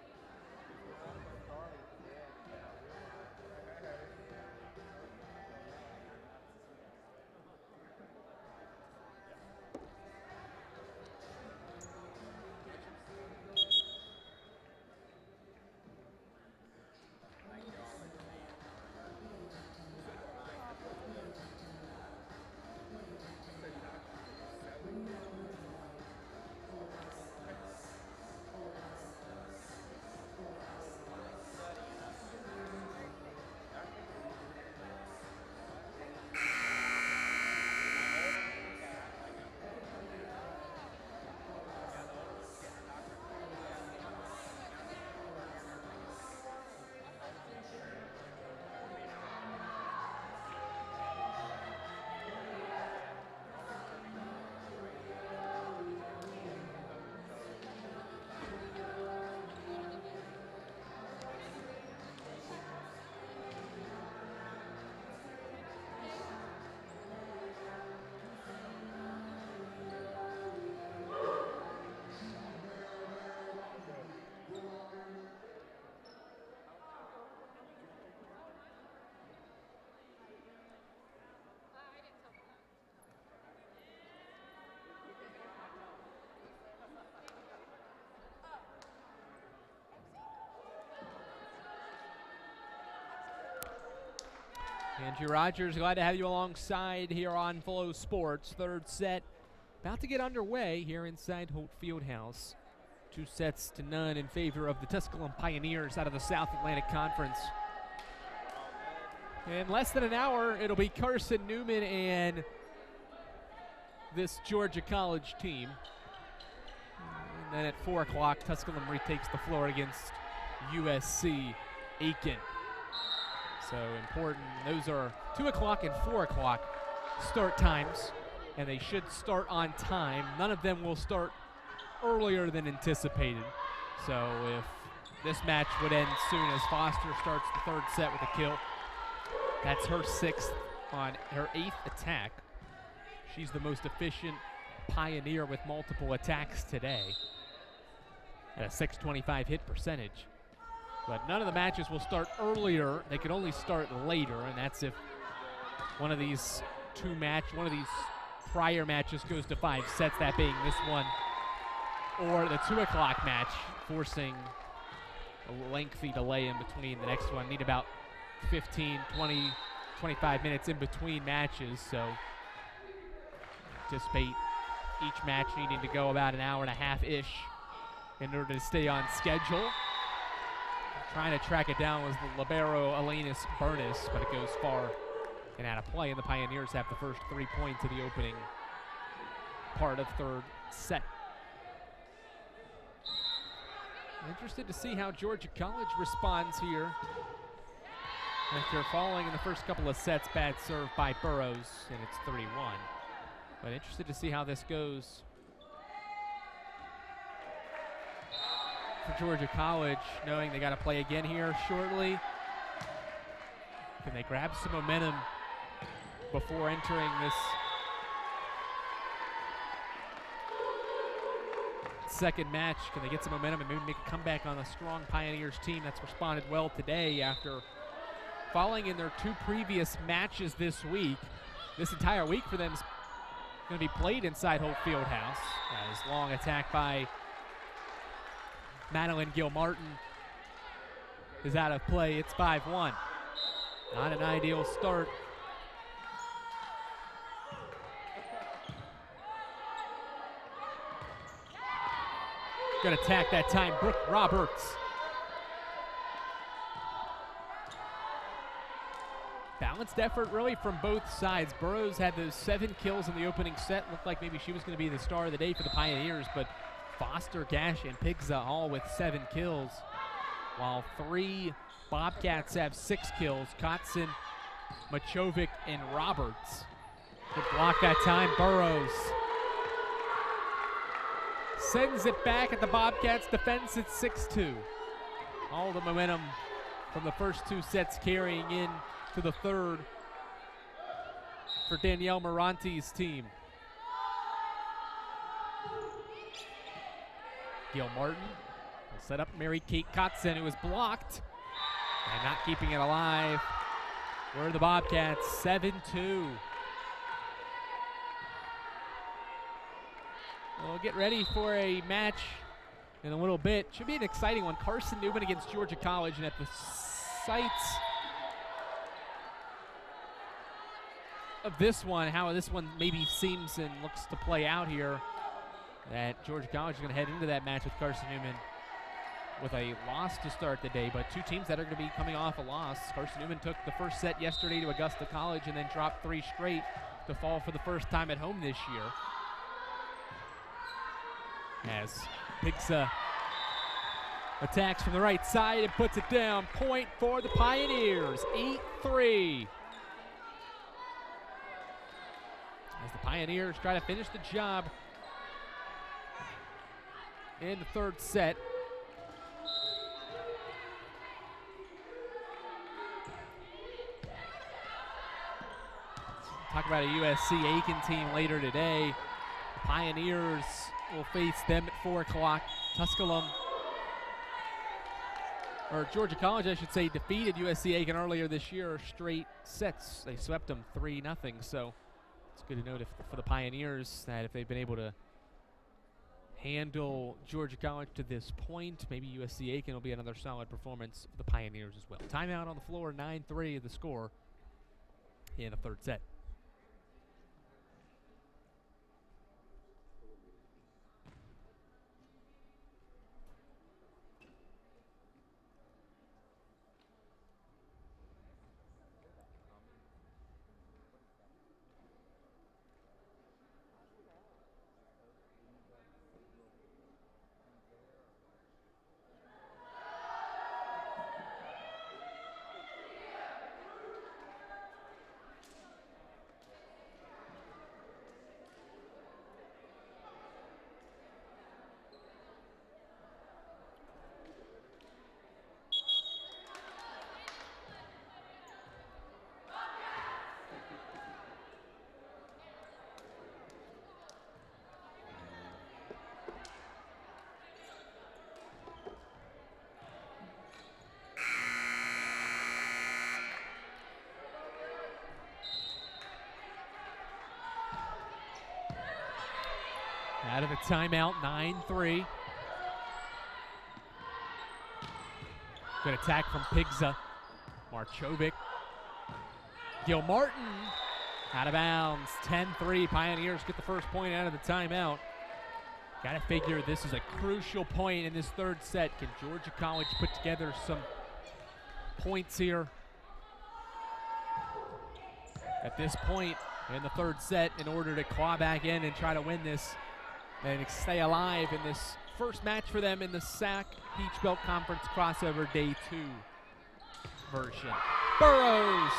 Angie Rogers, glad to have you alongside here on Flow Sports. Third set about to get underway here inside Holt Fieldhouse. 2-0 in favor of the Tusculum Pioneers out of the South Atlantic Conference. In less than an hour, it'll be Carson-Newman and this Georgia College team. And then at 4 o'clock, Tusculum retakes the floor against USC Aiken. So important. Those are 2 o'clock and 4 o'clock start times, and they should start on time. None of them will start earlier than anticipated. So if this match would end soon as Foster starts the third set with a kill, that's her 6th on her 8th attack. She's the most efficient Pioneer with multiple attacks today at a 625 hit percentage. But none of the matches will start earlier. They can only start later, and that's if one of these prior matches goes to 5 sets, that being this one or the 2 o'clock match, forcing a lengthy delay in between. The next one need about 15, 20, 25 minutes in between matches, so anticipate each match needing to go about an hour and a half-ish in order to stay on schedule. Trying to track it down was the libero Elenus Burness, but it goes far and out of play, and the Pioneers have the first 3 points of the opening part of third set. Interested to see how Georgia College responds here after falling in the first couple of sets. Bad serve by Burrows, and it's 3-1. But interested to see how this goes for Georgia College, knowing they got to play again here shortly. Can they grab some momentum before entering this second match? Can they get some momentum and maybe make a comeback on a strong Pioneers team that's responded well today after falling in their 2 previous matches this week? This entire week for them is going to be played inside Holt Fieldhouse. As long attack by Madeline Gill-Martin is out of play. It's 5-1. Not an ideal start. Good attack that time, Brooke Roberts. Balanced effort really from both sides. Burrows had those 7 kills in the opening set. Looked like maybe she was going to be the star of the day for the Pioneers, but Foster, Gash, and Pigza all with 7 kills, while 3 Bobcats have 6 kills. Kotzen, Machovic, and Roberts. Good block that time, Burrows. Sends it back at the Bobcats' defense. It's 6-2. All the momentum from the first 2 sets carrying in to the third for Danielle Morante's team. Gill-Martin will set up Mary-Kate Kotzen, who is blocked and not keeping it alive. We're the Bobcats, 7-2. We'll get ready for a match in a little bit. Should be an exciting one. Carson-Newman against Georgia College, and at the sights of this one, how this one maybe seems and looks to play out here, that Georgia College is going to head into that match with Carson-Newman with a loss to start the day, but 2 teams that are going to be coming off a loss. Carson-Newman took the first set yesterday to Augusta College and then dropped 3 straight to fall for the first time at home this year. As Pigza attacks from the right side and puts it down. Point for the Pioneers, 8-3. As the Pioneers try to finish the job in the third set. Talk about a USC Aiken team later today. The Pioneers will face them at 4 o'clock. Tusculum, or Georgia College, I should say, defeated USC Aiken earlier this year, straight sets. They swept them 3-0. So it's good to note for the Pioneers that if they've been able to handle Georgia College to this point, maybe USC Aiken will be another solid performance for the Pioneers as well. Timeout on the floor, 9-3 the score in the third set. Out of the timeout, 9-3. Good attack from Pigza. Marchovic. Gilmartin out of bounds. 10-3. Pioneers get the first point out of the timeout. Got to figure this is a crucial point in this third set. Can Georgia College put together some points here at this point in the third set in order to claw back in and try to win this and stay alive in this first match for them in the SAC Peach Belt Conference crossover day 2 version. Burrows,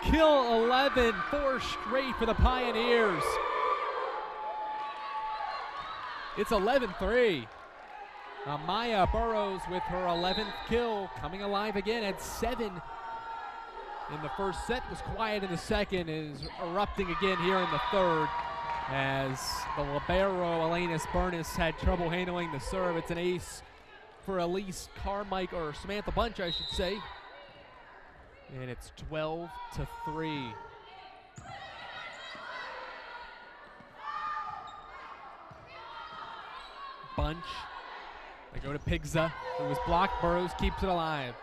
kill 11, 4 straight for the Pioneers. It's 11-3. Maya Burrows with her 11th kill, coming alive again at 7 in the first set. Was quiet in the second, is erupting again here in the third as the libero Elenis Burness had trouble handling the serve. It's an ace for Elise Carmichael, or Samantha Bunch, I should say. And it's 12-3. Bunch. They go to Pigza, who was blocked. Burrows keeps it alive.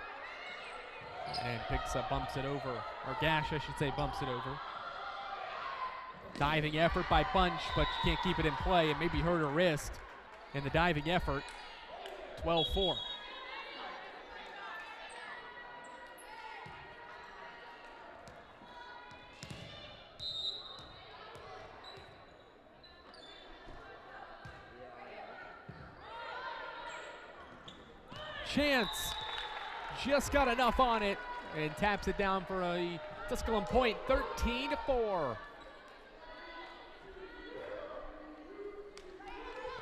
And Pigza bumps it over, or Gash, I should say, bumps it over. Diving effort by Bunch, but she can't keep it in play, and maybe hurt her wrist in the diving effort. 12-4. Chance just got enough on it and taps it down for a Tusculum point, 13-4.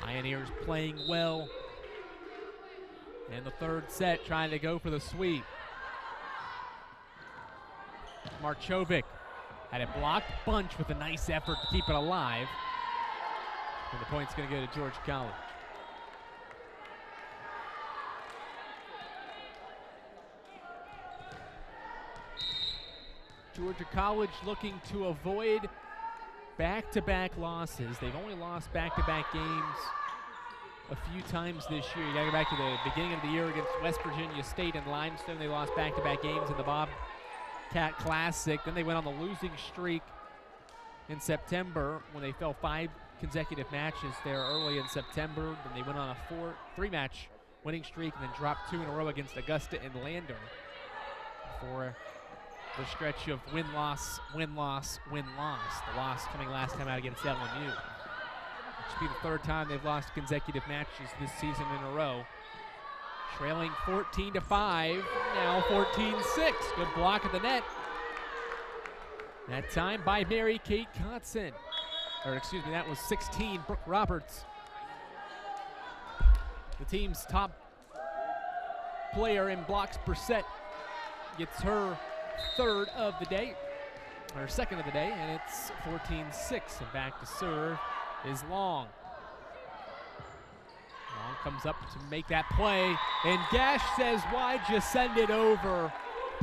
Pioneers playing well in the third set, trying to go for the sweep. Marchovic had it blocked. Bunch with a nice effort to keep it alive. And the point's going to go to Georgia College. Georgia College looking to avoid back-to-back losses. They've only lost back-to-back games a few times this year. You gotta go back to the beginning of the year against West Virginia State and Limestone. They lost back-to-back games in the Bobcat Classic. Then they went on the losing streak in September when they fell 5 consecutive matches there early in September. Then they went on a 3-match winning streak and then dropped 2 in a row against Augusta and Lander for the stretch of win-loss, win-loss, win-loss. The loss coming last time out against LMU. It should be the third time they've lost consecutive matches this season in a row. Trailing 14-5, now 14-6. Good block at the net. That time by Mary Kate Kotzen. Or excuse me, that was 16, Brooke Roberts. The team's top player in blocks per set gets her third of the day, or second of the day, and it's 14-6. And back to serve is Long. Long comes up to make that play, and Gash says, why'd you send it over?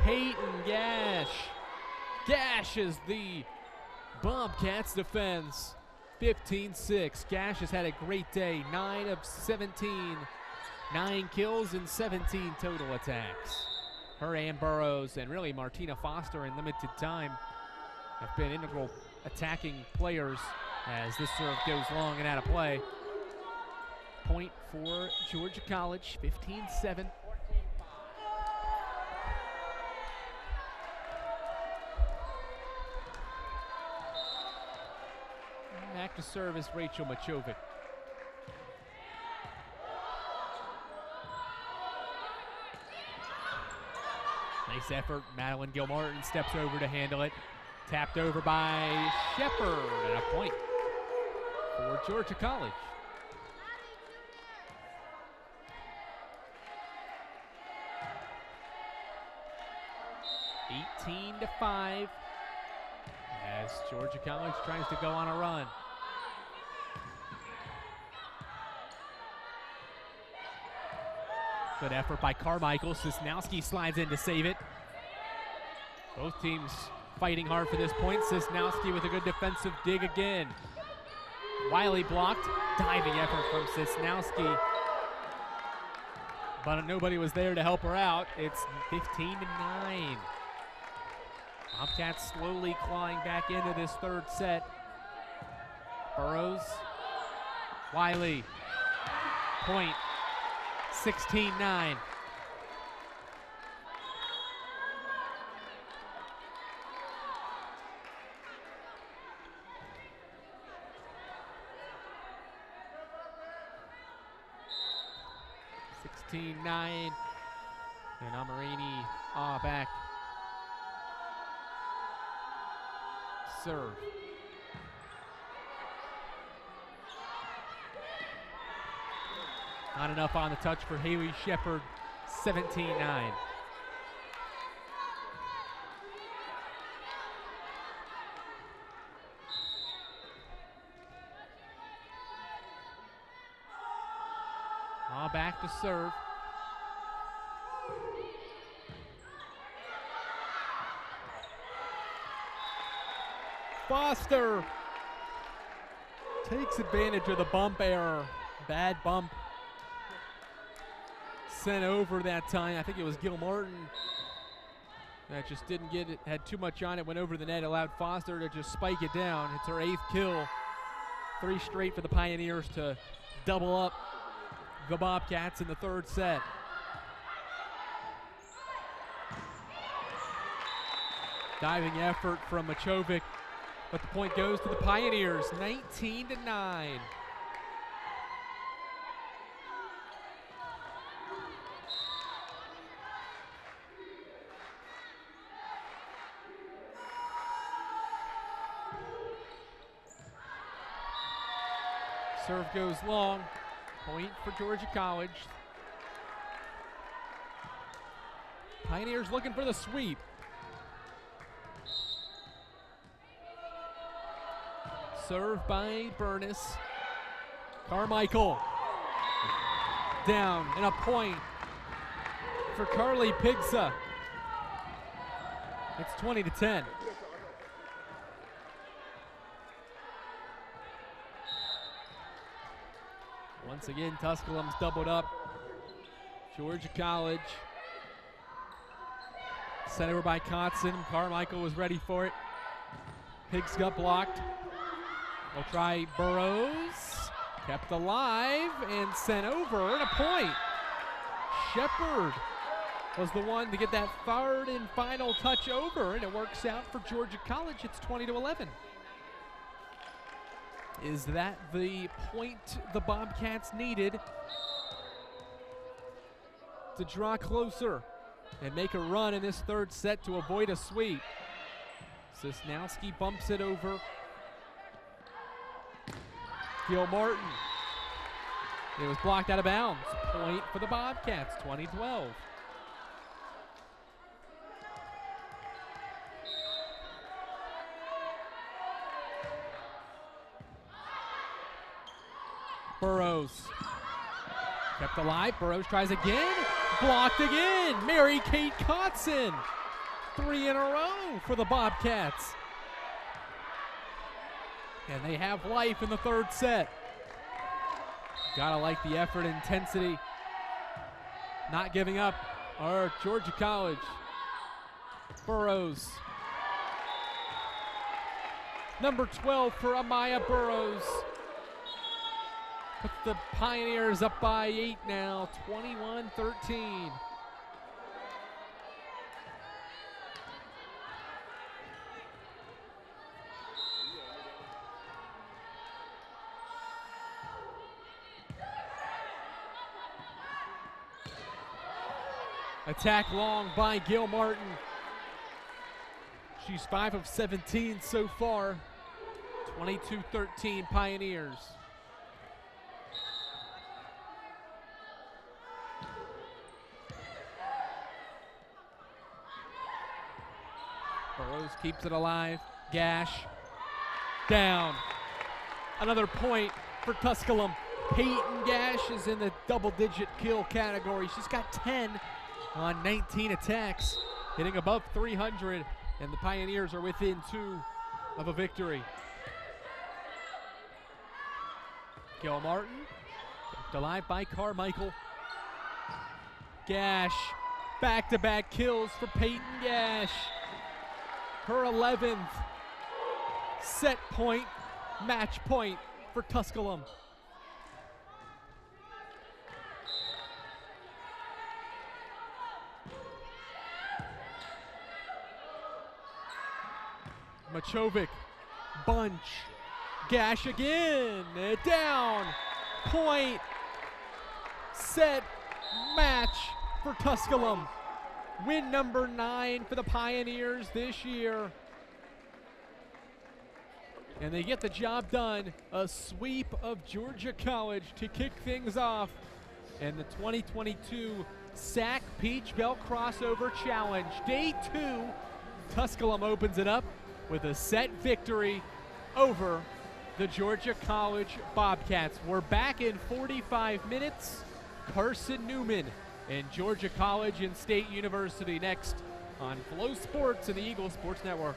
Peyton Gash. Gash is the Bobcats defense. 15-6. Gash has had a great day. 9 of 17. 9 kills and 17 total attacks. Her and Burrows and really Martina Foster in limited time have been integral attacking players as this serve goes long and out of play. Point for Georgia College, 15-7. Back to serve is Rachel Machovic. Nice effort. Madeline Gilmartin steps over to handle it. Tapped over by Shepard, and a point for Georgia College. (18-5) as Georgia College tries to go on a run. Good effort by Carmichael. Sosnowski slides in to save it. Both teams fighting hard for this point. Sosnowski with a good defensive dig again. Wiley blocked. Diving effort from Sosnowski. But nobody was there to help her out. It's 15-9. Bobcats slowly clawing back into this third set. Burrows. Wiley. Point. 16-9. And Amarini back. Serve. Not enough on the touch for Haley Shepard. 17-9. Back to serve. Foster takes advantage of the bump error. Bad bump. Sent over that time. I think it was Gil Martin that just didn't get it, had too much on it, went over the net, allowed Foster to just spike it down. It's her 8th kill. 3 straight for the Pioneers to double up the Bobcats in the third set. Diving effort from Machovic, but the point goes to the Pioneers, 19-9. Serve goes long. Point for Georgia College. Pioneers looking for the sweep. Serve by Burness. Carmichael. Down and a point for Carly Pigsa. It's 20-10. Once again, Tusculum's doubled up. Georgia College. Sent over by Kotzen. Carmichael was ready for it. Higgs got blocked. We'll try Burrows. Kept alive and sent over, and a point. Shepard was the one to get that third and final touch over, and it works out for Georgia College. It's 20-11. Is that the point the Bobcats needed to draw closer and make a run in this third set to avoid a sweep? Sosnowski bumps it over. Gil Martin. It was blocked out of bounds. Point for the Bobcats, 20-12. Burrows. Kept alive. Burrows tries again. Blocked again. Mary Kate Kotzen. 3 in a row for the Bobcats. And they have life in the third set. Gotta like the effort and intensity. Not giving up are Georgia College. Burrows. Number 12 for Amaya Burrows. Puts the Pioneers up by 8 now, 21-13. Attack long by Gil Martin. She's 5 of 17 so far. 22-13 Pioneers. Burrows keeps it alive. Gash. Down. Another point for Tusculum. Peyton Gash is in the double-digit kill category. She's got 10 on 19 attacks, hitting above 300, and the Pioneers are within 2 of a victory. Gilmartin, kept alive by Carmichael. Gash, back-to-back kills for Peyton Gash. Her 11th set point, match point for Tusculum. Machovic, bunch, Gash again, down, point, set, match for Tusculum. Win number 9 for the Pioneers this year. And they get the job done. A sweep of Georgia College to kick things off. And the 2022 SAC Peach Belt Crossover Challenge. Day 2, Tusculum opens it up with a set victory over the Georgia College Bobcats. We're back in 45 minutes. Carson-Newman and Georgia College and State University next on Flow Sports and the Eagle Sports Network.